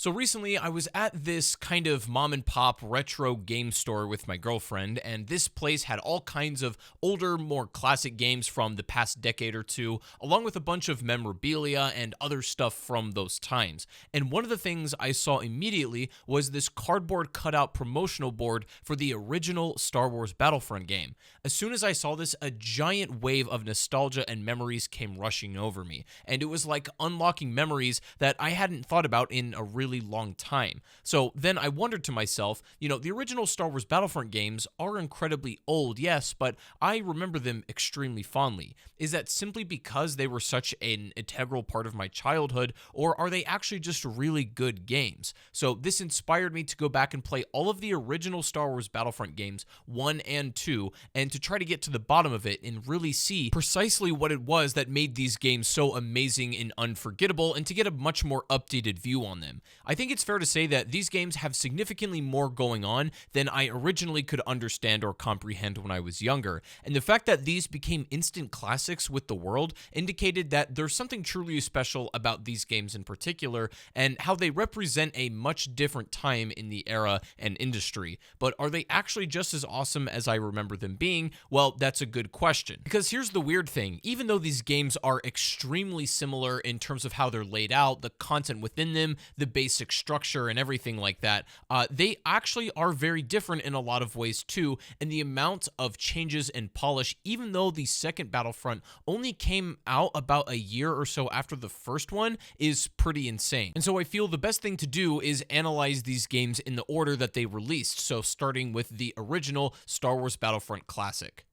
So recently, I was at this kind of mom and pop retro game store with my girlfriend, and this place had all kinds of older, more classic games from the past decade or two, along with a bunch of memorabilia and other stuff from those times. And one of the things I saw immediately was this cardboard cutout promotional board for the original Star Wars Battlefront game. As soon as I saw this, a giant wave of nostalgia and memories came rushing over me, and it was like unlocking memories that I hadn't thought about in a really long time. So then I wondered to myself, the original Star Wars Battlefront games are incredibly old, yes, but I remember them extremely fondly. Is that simply because they were such an integral part of my childhood, or are they actually just really good games? So this inspired me to go back and play all of the original Star Wars Battlefront games, 1 and 2, and to try to get to the bottom of it and really see precisely what it was that made these games so amazing and unforgettable, and to get a much more updated view on them. I think it's fair to say that these games have significantly more going on than I originally could understand or comprehend when I was younger, and the fact that these became instant classics with the world indicated that there's something truly special about these games in particular, and how they represent a much different time in the era and industry. But are they actually just as awesome as I remember them being? Well, that's a good question. Because here's the weird thing, even though these games are extremely similar in terms of how they're laid out, the content within them, the basic structure and everything like that, they actually are very different in a lot of ways too, and the amount of changes and polish, even though the second Battlefront only came out about a year or so after the first one, is pretty insane. And so I feel the best thing to do is analyze these games in the order that they released, so starting with the original Star Wars Battlefront Classic.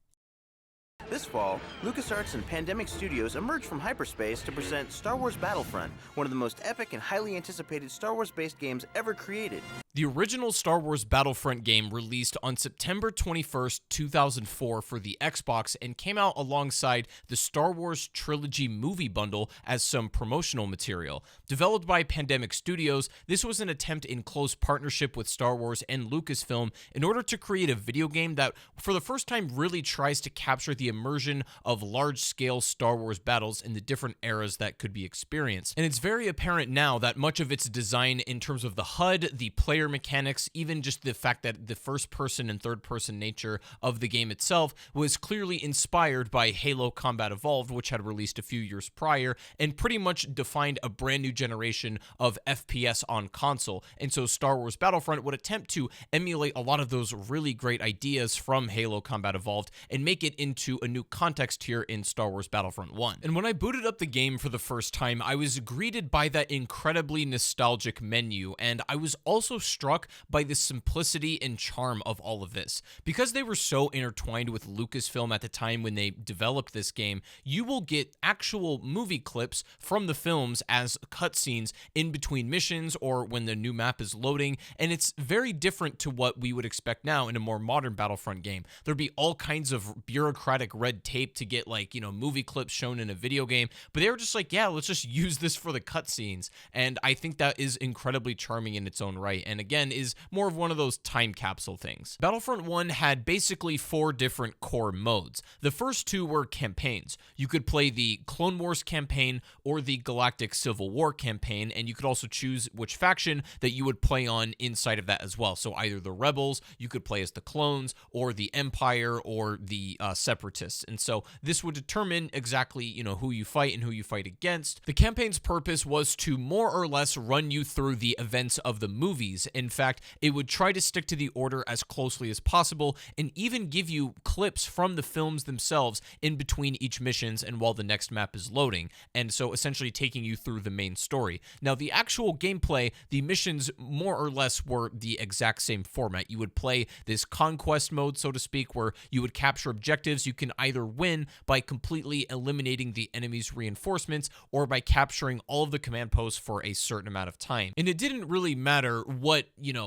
This fall, LucasArts and Pandemic Studios emerged from hyperspace to present Star Wars Battlefront, one of the most epic and highly anticipated Star Wars-based games ever created. The original Star Wars Battlefront game released on September 21st, 2004 for the Xbox and came out alongside the Star Wars Trilogy movie bundle as some promotional material. Developed by Pandemic Studios, this was an attempt in close partnership with Star Wars and Lucasfilm in order to create a video game that, for the first time, really tries to capture the immersion of large-scale Star Wars battles in the different eras that could be experienced. And it's very apparent now that much of its design in terms of the HUD, the player mechanics, even just the fact that the first-person and third-person nature of the game itself was clearly inspired by Halo Combat Evolved, which had released a few years prior, and pretty much defined a brand new generation of FPS on console. And so Star Wars Battlefront would attempt to emulate a lot of those really great ideas from Halo Combat Evolved and make it into a new context here in Star Wars Battlefront 1. And when I booted up the game for the first time, I was greeted by that incredibly nostalgic menu, and I was also struck by the simplicity and charm of all of this. Because they were so intertwined with Lucasfilm at the time when they developed this game, you will get actual movie clips from the films as cutscenes in between missions or when the new map is loading, and it's very different to what we would expect now in a more modern Battlefront game. There'd be all kinds of bureaucratic red tape to get, movie clips shown in a video game, but they were just like, yeah, let's just use this for the cutscenes, and I think that is incredibly charming in its own right, and again, is more of one of those time capsule things. Battlefront 1 had basically 4 different core modes. The first 2 were campaigns. You could play the Clone Wars campaign or the Galactic Civil War campaign, and you could also choose which faction that you would play on inside of that as well. So either the Rebels, you could play as the Clones, or the Empire, or the Separatists. And so this would determine exactly, who you fight and who you fight against. The campaign's purpose was to more or less run you through the events of the movies. In fact, it would try to stick to the order as closely as possible and even give you clips from the films themselves in between each missions and while the next map is loading, and so essentially taking you through the main story. Now, the actual gameplay, the missions more or less were the exact same format. You would play this conquest mode, so to speak, where you would capture objectives. You can either win by completely eliminating the enemy's reinforcements or by capturing all of the command posts for a certain amount of time. And it didn't really matter what,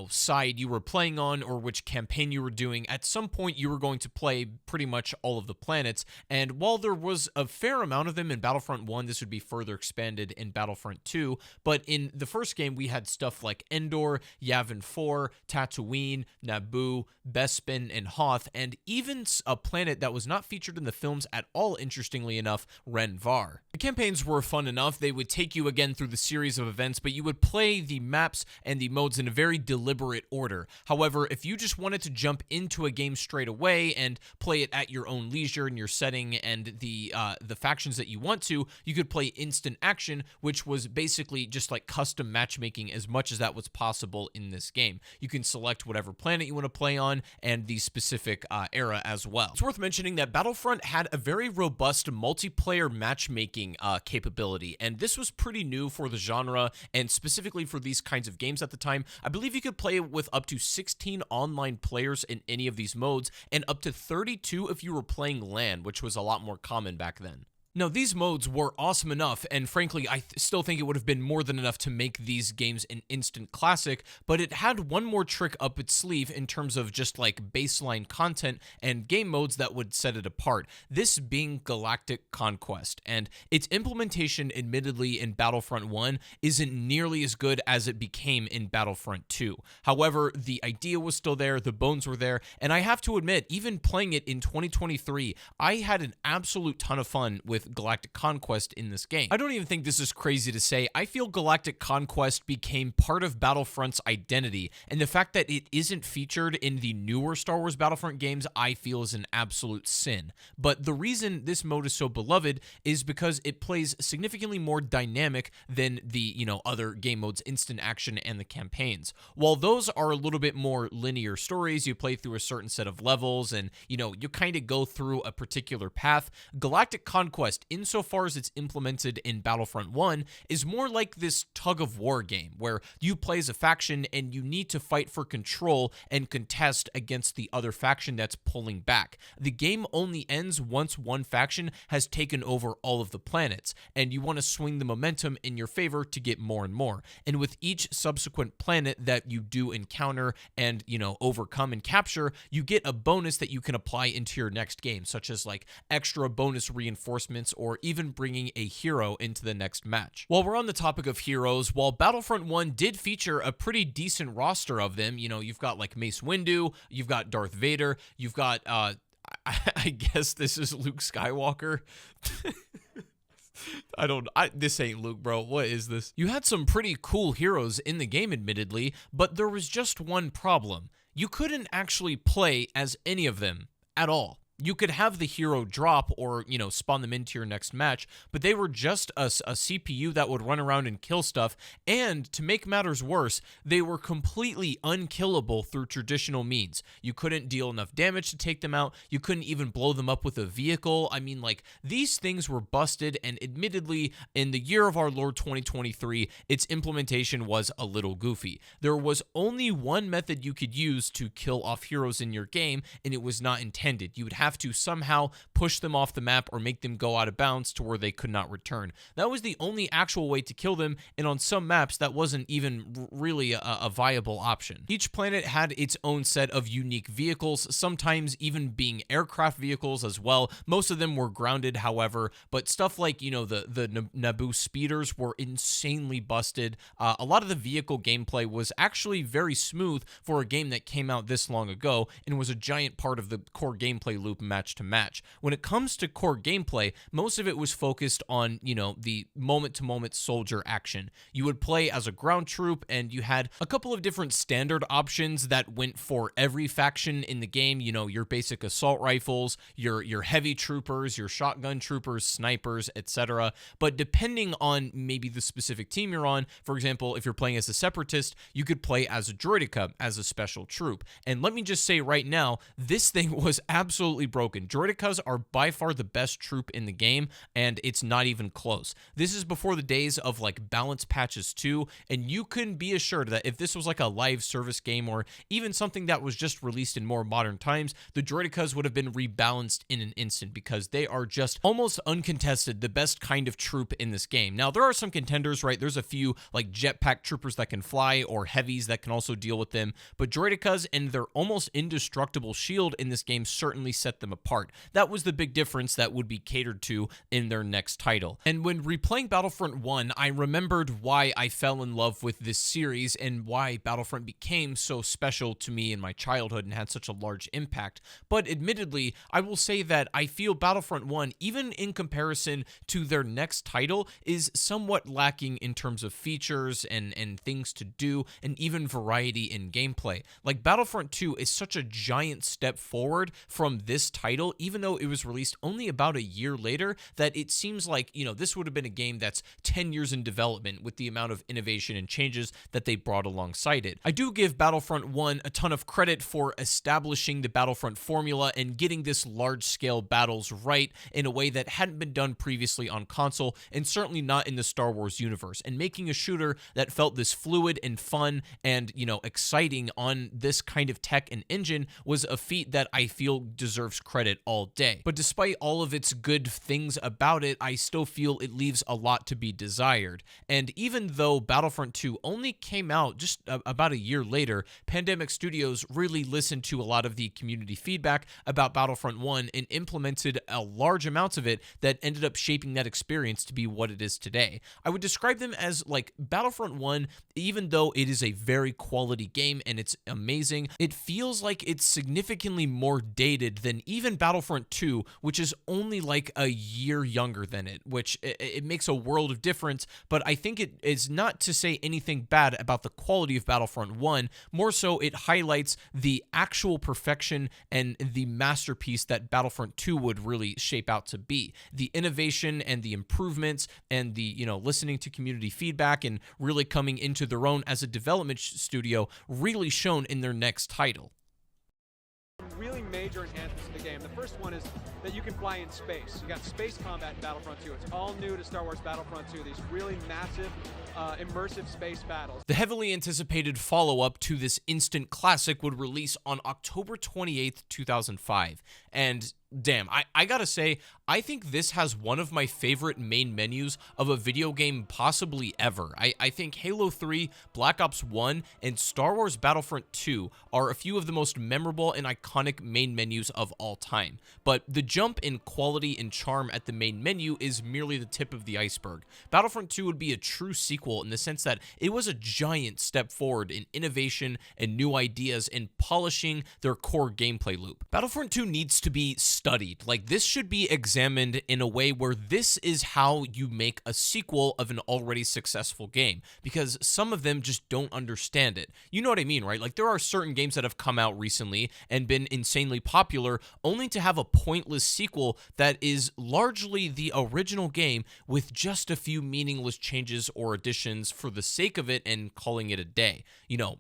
side you were playing on or which campaign you were doing. At some point, you were going to play pretty much all of the planets, and while there was a fair amount of them in Battlefront 1, this would be further expanded in Battlefront 2, but in the first game, we had stuff like Endor, Yavin 4, Tatooine, Naboo, Bespin, and Hoth, and even a planet that was not featured in the films at all, interestingly enough, Ren Var. The campaigns were fun enough. They would take you again through the series of events, but you would play the maps and the modes in a very deliberate order. However, if you just wanted to jump into a game straight away and play it at your own leisure in your setting and the factions that you want to, you could play instant action, which was basically just like custom matchmaking as much as that was possible in this game. You can select whatever planet you want to play on and the specific era as well. It's worth mentioning that Battlefront had a very robust multiplayer matchmaking capability, and this was pretty new for the genre and specifically for these kinds of games at the time. I believe you could play with up to 16 online players in any of these modes and up to 32 if you were playing LAN, which was a lot more common back then. Now, these modes were awesome enough, and frankly, I still think it would have been more than enough to make these games an instant classic, but it had one more trick up its sleeve in terms of just like baseline content and game modes that would set it apart, this being Galactic Conquest, and its implementation admittedly in Battlefront I isn't nearly as good as it became in Battlefront II. However, the idea was still there, the bones were there, and I have to admit, even playing it in 2023, I had an absolute ton of fun with Galactic Conquest in this game. I don't even think this is crazy to say. I feel Galactic Conquest became part of Battlefront's identity, and the fact that it isn't featured in the newer Star Wars Battlefront games, I feel is an absolute sin. But the reason this mode is so beloved is because it plays significantly more dynamic than the, other game modes, instant action and the campaigns. While those are a little bit more linear stories, you play through a certain set of levels and, you kind of go through a particular path, Galactic Conquest, insofar as it's implemented in Battlefront I, is more like this tug-of-war game, where you play as a faction and you need to fight for control and contest against the other faction that's pulling back. The game only ends once one faction has taken over all of the planets, and you want to swing the momentum in your favor to get more and more. And with each subsequent planet that you do encounter and, overcome and capture, you get a bonus that you can apply into your next game, such as like extra bonus reinforcements or even bringing a hero into the next match. While we're on the topic of heroes, while Battlefront 1 did feature a pretty decent roster of them, you've got like Mace Windu, you've got Darth Vader, you've got, I guess this is Luke Skywalker. This ain't Luke, bro. What is this? You had some pretty cool heroes in the game, admittedly, but there was just one problem. You couldn't actually play as any of them at all. You could have the hero drop or, spawn them into your next match, but they were just a CPU that would run around and kill stuff, and to make matters worse, they were completely unkillable through traditional means. You couldn't deal enough damage to take them out, you couldn't even blow them up with a vehicle. I mean, these things were busted, and admittedly, in the year of our Lord 2023, its implementation was a little goofy. There was only one method you could use to kill off heroes in your game, and it was not intended. You would have to somehow push them off the map or make them go out of bounds to where they could not return. That was the only actual way to kill them, and on some maps that wasn't even really a viable option. Each planet had its own set of unique vehicles, sometimes even being aircraft vehicles as well. Most of them were grounded, however, but stuff like, the Naboo speeders were insanely busted. A lot of the vehicle gameplay was actually very smooth for a game that came out this long ago and was a giant part of the core gameplay loop match to match. When it comes to core gameplay, most of it was focused on, the moment-to-moment soldier action. You would play as a ground troop, and you had a couple of different standard options that went for every faction in the game. Your basic assault rifles, your heavy troopers, your shotgun troopers, snipers, etc. But depending on maybe the specific team you're on, for example, if you're playing as a separatist, you could play as a droideka, as a special troop. And let me just say right now, this thing was absolutely broken. Droidekas are by far the best troop in the game, and it's not even close. This is before the days of balance patches too, and you can be assured that if this was a live service game or even something that was just released in more modern times, the Droidekas would have been rebalanced in an instant because they are just almost uncontested the best kind of troop in this game. Now, there are some contenders, right? There's a few jetpack troopers that can fly or heavies that can also deal with them, but Droidekas and their almost indestructible shield in this game certainly set set them apart. That was the big difference that would be catered to in their next title. And when replaying Battlefront 1, I remembered why I fell in love with this series and why Battlefront became so special to me in my childhood and had such a large impact. But admittedly, I will say that I feel Battlefront 1, even in comparison to their next title, is somewhat lacking in terms of features and things to do, and even variety in gameplay. Like, Battlefront 2 is such a giant step forward from this title, even though it was released only about a year later, that it seems like, this would have been a game that's 10 years in development with the amount of innovation and changes that they brought alongside it. I do give Battlefront 1 a ton of credit for establishing the Battlefront formula and getting this large-scale battles right in a way that hadn't been done previously on console, and certainly not in the Star Wars universe, and making a shooter that felt this fluid and fun and, exciting on this kind of tech and engine was a feat that I feel deserves credit all day. But despite all of its good things about it, I still feel it leaves a lot to be desired. And even though Battlefront 2 only came out just about a year later, Pandemic Studios really listened to a lot of the community feedback about Battlefront 1 and implemented a large amounts of it that ended up shaping that experience to be what it is today. I would describe them as like Battlefront 1, even though it is a very quality game and it's amazing, it feels like it's significantly more dated than even Battlefront 2, which is only like a year younger than it, which it makes a world of difference. But I think it is not to say anything bad about the quality of Battlefront 1, more so it highlights the actual perfection and the masterpiece that Battlefront 2 would really shape out to be. The innovation and the improvements and the, listening to community feedback and really coming into their own as a development studio really shown in their next title. Really major enhancements to the game. The first one is that you can fly in space. You got space combat in Battlefront 2. It's all new to Star Wars Battlefront 2. These really massive, immersive space battles. The heavily anticipated follow-up to this instant classic would release on October 28th, 2005. And damn, I gotta say, I think this has one of my favorite main menus of a video game possibly ever. I think Halo 3, Black Ops 1, and Star Wars Battlefront 2 are a few of the most memorable and iconic main menus of all time. But the jump in quality and charm at the main menu is merely the tip of the iceberg. Battlefront 2 would be a true sequel in the sense that it was a giant step forward in innovation and new ideas in polishing their core gameplay loop. Battlefront 2 needs to be studied. Like, this should be examined in a way where this is how you make a sequel of an already successful game, because some of them just don't understand it. You know what I mean, right? Like, there are certain games that have come out recently and been insanely popular only to have a pointless sequel that is largely the original game with just a few meaningless changes or additions for the sake of it and calling it a day.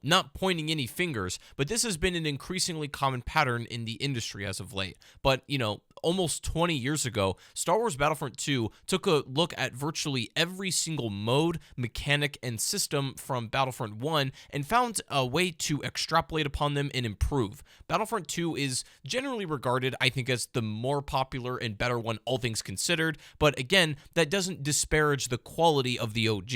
Not pointing any fingers, but this has been an increasingly common pattern in the industry as of late. But, almost 20 years ago, Star Wars Battlefront II took a look at virtually every single mode, mechanic, and system from Battlefront 1 and found a way to extrapolate upon them and improve. Battlefront 2 is generally regarded, I think, as the more popular and better one, all things considered, but again, that doesn't disparage the quality of the OG.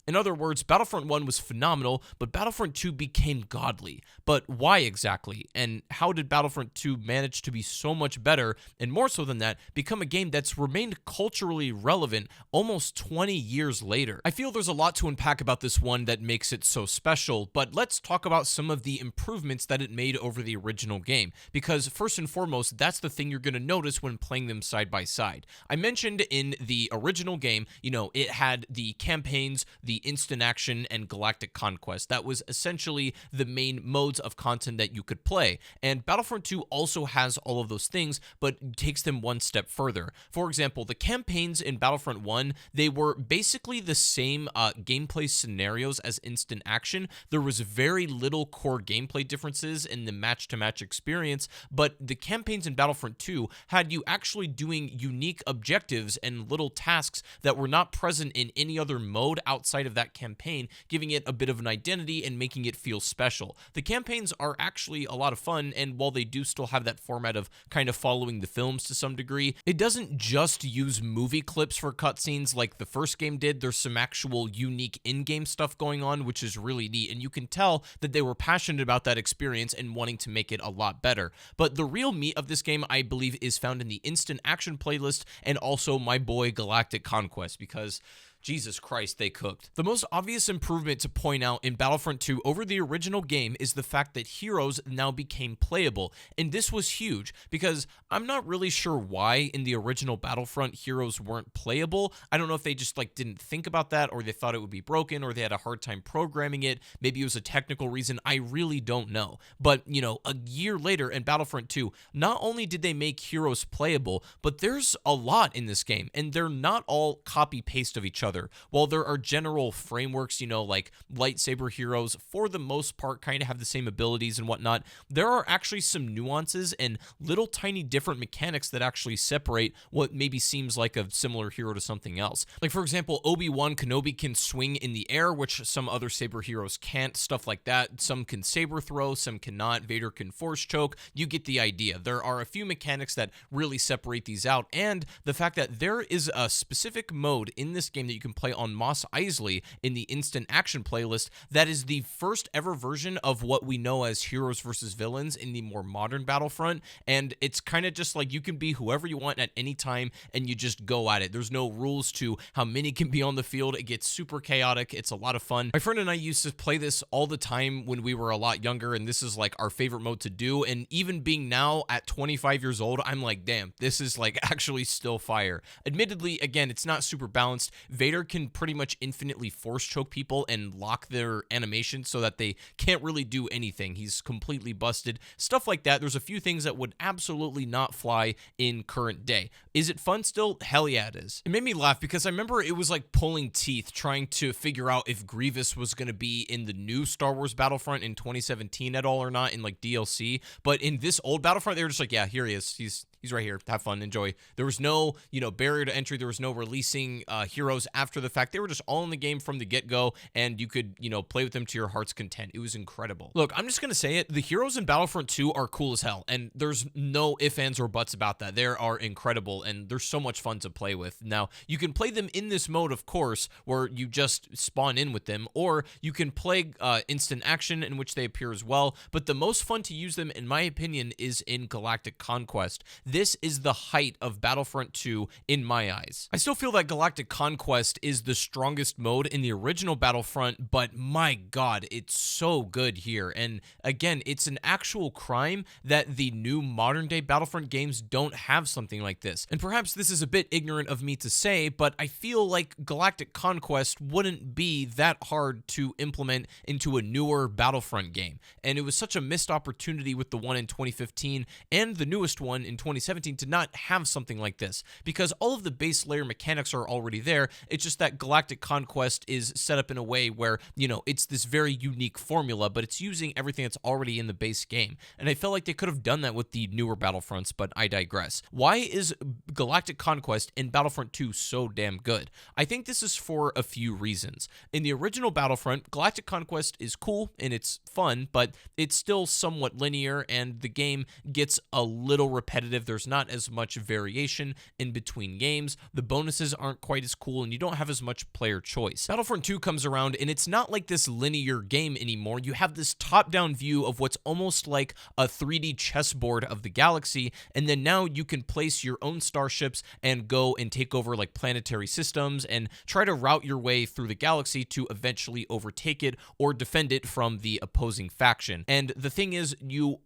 In other words, Battlefront 1 was phenomenal, but Battlefront 2 became godly. But why exactly? And how did Battlefront 2 manage to be so much better, and more so than that, become a game that's remained culturally relevant almost 20 years later? I feel there's a lot to unpack about this one that makes it so special, but let's talk about some of the improvements that it made over the original game, because first and foremost, that's the thing you're going to notice when playing them side by side. I mentioned in the original game, it had the campaigns, the instant action, and Galactic Conquest. That was essentially the main modes of content that you could play. And Battlefront 2 also has all of those things, but takes them one step further. For example, the campaigns in Battlefront 1, they were basically the same gameplay scenarios as instant action. There was very little core gameplay differences in the match-to-match experience, but the campaigns in Battlefront 2 had you actually doing unique objectives and little tasks that were not present in any other mode outside of that campaign, giving it a bit of an identity and making it feel special. The campaigns are actually a lot of fun, and while they do still have that format of kind of following the films to some degree, it doesn't just use movie clips for cutscenes like the first game did. There's some actual unique in-game stuff going on, which is really neat, and you can tell that they were passionate about that experience and wanting to make it a lot better. But the real meat of this game, I believe, is found in the instant action playlist and also my boy Galactic Conquest, because Jesus Christ, they cooked. The most obvious improvement to point out in Battlefront II over the original game is the fact that heroes now became playable, and this was huge because I'm not really sure why in the original Battlefront heroes weren't playable. I don't know if they just didn't think about that, or they thought it would be broken, or they had a hard time programming it. Maybe it was a technical reason. I really don't know. But, a year later in Battlefront II, not only did they make heroes playable, but there's a lot in this game, and they're not all copy-paste of each other. While there are general frameworks, like lightsaber heroes, for the most part, kind of have the same abilities and whatnot, there are actually some nuances and little tiny different mechanics that actually separate what maybe seems like a similar hero to something else. Like, for example, Obi-Wan Kenobi can swing in the air, which some other saber heroes can't, stuff like that. Some can saber throw, some cannot. Vader can force choke. You get the idea. There are a few mechanics that really separate these out, and the fact that there is a specific mode in this game that you can play on Mos Eisley in the instant action playlist that is the first ever version of what we know as heroes versus villains in the more modern Battlefront, and it's kind of just like you can be whoever you want at any time and you just go at it. There's no rules to how many can be on the field. It gets super chaotic. It's a lot of fun. My friend and I used to play this all the time when we were a lot younger, and this is our favorite mode to do, and even being now at 25 years old, I'm like, damn, this is actually still fire. Admittedly, again, it's not super balanced. Vader can pretty much infinitely force choke people and lock their animation so that they can't really do anything. He's completely busted. Stuff like that. There's a few things that would absolutely not fly in current day. Is it fun still? Hell yeah, it is. It made me laugh because I remember it was like pulling teeth trying to figure out if Grievous was going to be in the new Star Wars Battlefront in 2017 at all or not in DLC. But in this old Battlefront, they were just like, yeah, here he is. He's right here. Have fun. Enjoy. There was no, barrier to entry. There was no releasing heroes after the fact. They were just all in the game from the get-go, and you could, play with them to your heart's content. It was incredible. Look, I'm just going to say it. The heroes in Battlefront 2 are cool as hell, and there's no ifs, ands, or buts about that. They are incredible, and they're so much fun to play with. Now, you can play them in this mode, of course, where you just spawn in with them, or you can play instant action, in which they appear as well, but the most fun to use them, in my opinion, is in Galactic Conquest. This is the height of Battlefront 2 in my eyes. I still feel that Galactic Conquest is the strongest mode in the original Battlefront, but my god, it's so good here. And again, it's an actual crime that the new modern-day Battlefront games don't have something like this. And perhaps this is a bit ignorant of me to say, but I feel like Galactic Conquest wouldn't be that hard to implement into a newer Battlefront game. And it was such a missed opportunity with the one in 2015 and the newest one in 2017 to not have something like this, because all of the base layer mechanics are already there. It's just that Galactic Conquest is set up in a way where, it's this very unique formula, but it's using everything that's already in the base game. And I felt like they could have done that with the newer Battlefronts, but I digress. Why is Galactic Conquest in Battlefront 2 so damn good? I think this is for a few reasons. In the original Battlefront, Galactic Conquest is cool and it's fun, but it's still somewhat linear, and the game gets a little repetitive. There's not as much variation in between games. The bonuses aren't quite as cool, and you don't have as much player choice. Battlefront 2 comes around, and it's not like this linear game anymore. You have this top-down view of what's almost like a 3D chessboard of the galaxy, and then now you can place your own starships and go and take over planetary systems and try to route your way through the galaxy to eventually overtake it or defend it from the opposing faction. And the thing is,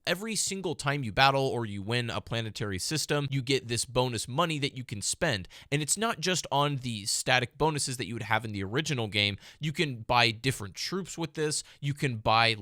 every single time you battle or you win a planetary system, you get this bonus money that you can spend. And it's not just on the static bonuses that you would have in the original game. You can buy different troops with this. You can buy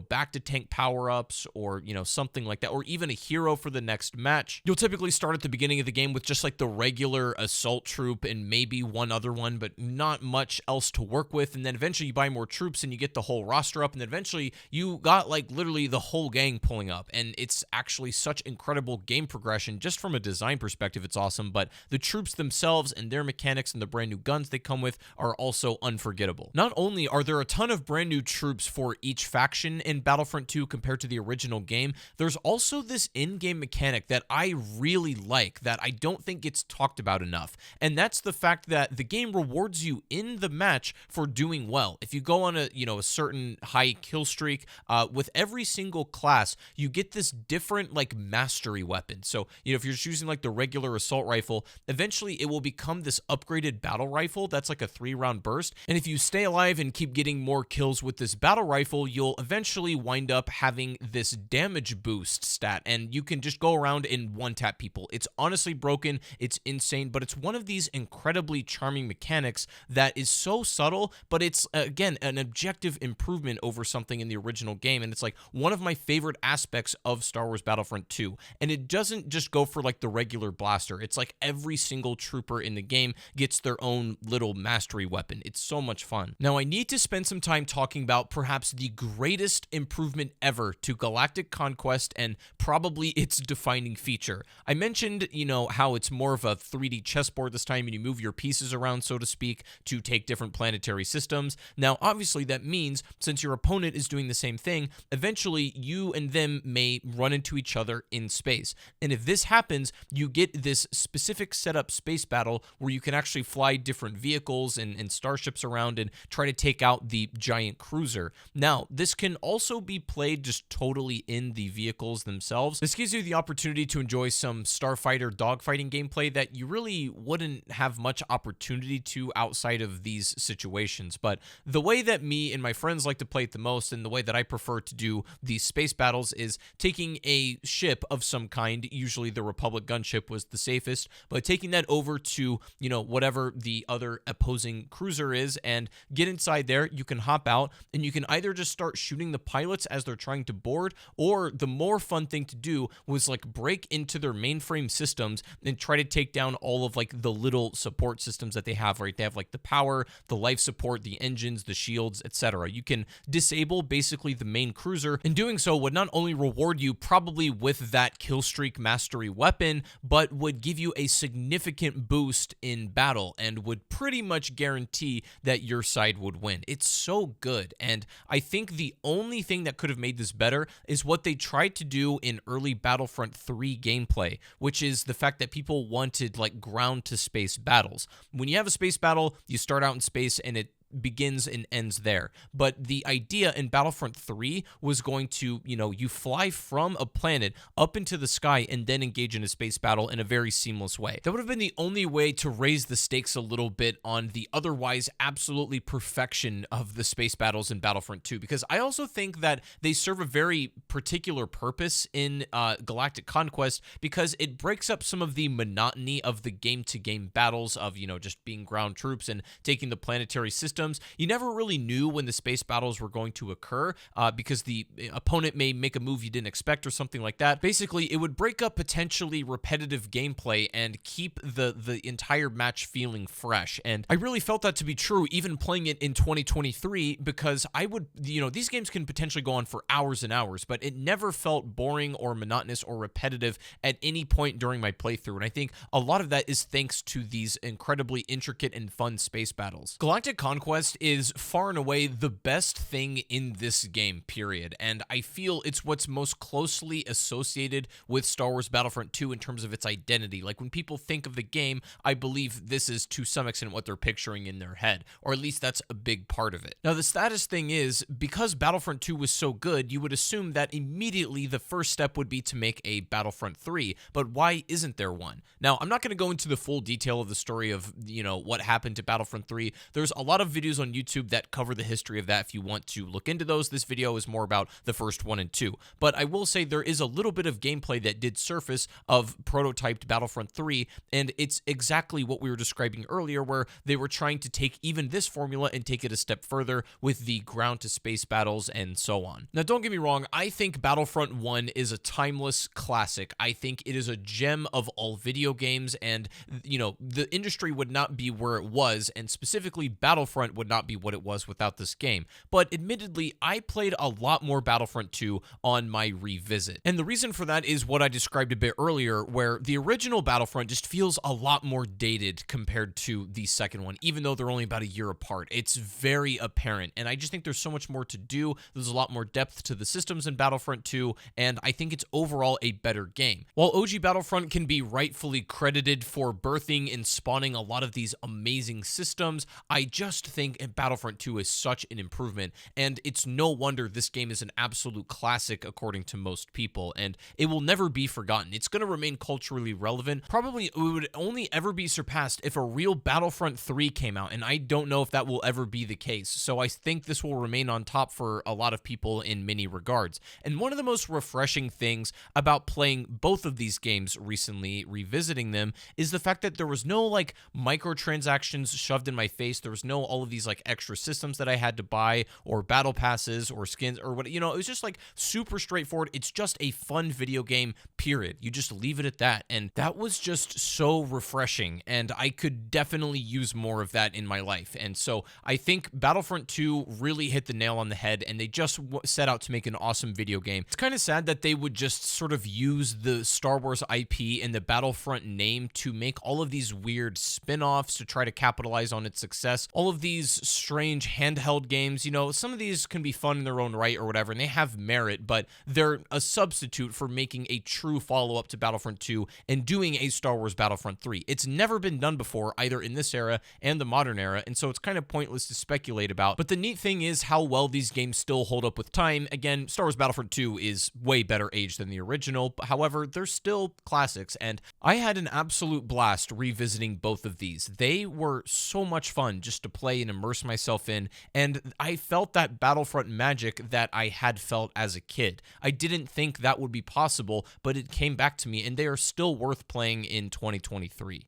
back to tank power-ups or, something like that, or even a hero for the next match. You'll typically start at the beginning of the game with just the regular assault troop and maybe one other one, but not much else to work with. And then eventually you buy more troops and you get the whole roster up, and then eventually you got literally the whole gang pulling up. And it's actually such incredible game progression fresh, and just from a design perspective, it's awesome, but the troops themselves and their mechanics and the brand new guns they come with are also unforgettable. Not only are there a ton of brand new troops for each faction in Battlefront 2 compared to the original game, there's also this in-game mechanic that I really like that I don't think gets talked about enough, and that's the fact that the game rewards you in the match for doing well. If you go on a certain high kill streak, with every single class, you get this different like mastery weapon. So, if you're choosing like the regular assault rifle, eventually it will become this upgraded battle rifle that's like a 3-round burst. And if you stay alive and keep getting more kills with this battle rifle, you'll eventually wind up having this damage boost stat, and you can just go around and one-tap people. It's honestly broken, it's insane, but it's one of these incredibly charming mechanics that is so subtle, but it's, again, an objective improvement over something in the original game, and it's like one of my favorite aspects of Star Wars Battlefront 2. And it doesn't just go for like the regular blaster. It's like every single trooper in the game gets their own little mastery weapon. It's so much fun. Now, I need to spend some time talking about perhaps the greatest improvement ever to Galactic Conquest and probably its defining feature. I mentioned, how it's more of a 3D chessboard this time, and you move your pieces around, so to speak, to take different planetary systems. Now, obviously, that means since your opponent is doing the same thing, eventually you and them may run into each other in space. And if this happens, you get this specific setup space battle where you can actually fly different vehicles and starships around and try to take out the giant cruiser. Now, this can also be played just totally in the vehicles themselves. This gives you the opportunity to enjoy some starfighter dogfighting gameplay that you really wouldn't have much opportunity to outside of these situations. But the way that me and my friends like to play it the most, and the way that I prefer to do these space battles, is taking a ship of some kind. Usually the Republic gunship was the safest, but taking that over to, whatever the other opposing cruiser is, and get inside there. You can hop out, and you can either just start shooting the pilots as they're trying to board, or the more fun thing to do was like break into their mainframe systems and try to take down all of like the little support systems that they have, right? They have like the power, the life support, the engines, the shields, etc. You can disable basically the main cruiser, and doing so would not only reward you probably with that kill streak mastery weapon, but would give you a significant boost in battle and would pretty much guarantee that your side would win. It's so good, and I think the only thing that could have made this better is what they tried to do in early Battlefront 3 gameplay, which is the fact that people wanted like ground to space battles. When you have a space battle, you start out in space and it begins and ends there. But the idea in Battlefront 3 was going to, you fly from a planet up into the sky and then engage in a space battle in a very seamless way. That would have been the only way to raise the stakes a little bit on the otherwise absolutely perfection of the space battles in Battlefront 2, because I also think that they serve a very particular purpose in Galactic Conquest, because it breaks up some of the monotony of the game-to-game battles of, just being ground troops and taking the planetary system. You never really knew when the space battles were going to occur because the opponent may make a move you didn't expect or something like that. Basically, it would break up potentially repetitive gameplay and keep the entire match feeling fresh. And I really felt that to be true even playing it in 2023, because I would, these games can potentially go on for hours and hours, but it never felt boring or monotonous or repetitive at any point during my playthrough. And I think a lot of that is thanks to these incredibly intricate and fun space battles. Galactic Conquest is far and away the best thing in this game, period. And I feel it's what's most closely associated with Star Wars Battlefront 2 in terms of its identity. Like when people think of the game, I believe this is to some extent what they're picturing in their head, or at least that's a big part of it. Now, the saddest thing is, because Battlefront 2 was so good, you would assume that immediately the first step would be to make a Battlefront 3, but why isn't there one? Now, I'm not going to go into the full detail of the story of, what happened to Battlefront 3. There's a lot of videos on YouTube that cover the history of that if you want to look into those. This video is more about the first 1 and 2. But I will say there is a little bit of gameplay that did surface of prototyped Battlefront 3, and it's exactly what we were describing earlier, where they were trying to take even this formula and take it a step further with the ground-to-space battles and so on. Now, don't get me wrong, I think Battlefront 1 is a timeless classic. I think it is a gem of all video games, and, the industry would not be where it was, and specifically Battlefront Battlefront would not be what it was without this game. But admittedly, I played a lot more Battlefront II on my revisit. And the reason for that is what I described a bit earlier, where the original Battlefront just feels a lot more dated compared to the second one, even though they're only about a year apart. It's very apparent, and I just think there's so much more to do. There's a lot more depth to the systems in Battlefront II, and I think it's overall a better game. While OG Battlefront can be rightfully credited for birthing and spawning a lot of these amazing systems, I just think Battlefront II is such an improvement, and it's no wonder this game is an absolute classic according to most people, and it will never be forgotten. It's going to remain culturally relevant. Probably it would only ever be surpassed if a real Battlefront 3 came out, and I don't know if that will ever be the case. So I think this will remain on top for a lot of people in many regards. And one of the most refreshing things about playing both of these games recently, revisiting them, is the fact that there was no like microtransactions shoved in my face. There was no all of these like extra systems that I had to buy or battle passes or skins or what, it was just like super straightforward. It's just a fun video game, period. You just leave it at that. And that was just so refreshing. And I could definitely use more of that in my life. And so I think Battlefront 2 really hit the nail on the head, and they just set out to make an awesome video game. It's kind of sad that they would just sort of use the Star Wars IP and the Battlefront name to make all of these weird spin-offs to try to capitalize on its success. All of these strange handheld games, some of these can be fun in their own right or whatever, and they have merit, but they're a substitute for making a true follow-up to Battlefront 2 and doing a Star Wars Battlefront 3. It's never been done before, either in this era and the modern era, and so it's kind of pointless to speculate about. But the neat thing is how well these games still hold up with time. Again, Star Wars Battlefront 2 is way better aged than the original, but however, they're still classics, and I had an absolute blast revisiting both of these. They were so much fun just to play and immerse myself in, and I felt that Battlefront magic that I had felt as a kid. I didn't think that would be possible, but it came back to me, and they are still worth playing in 2023.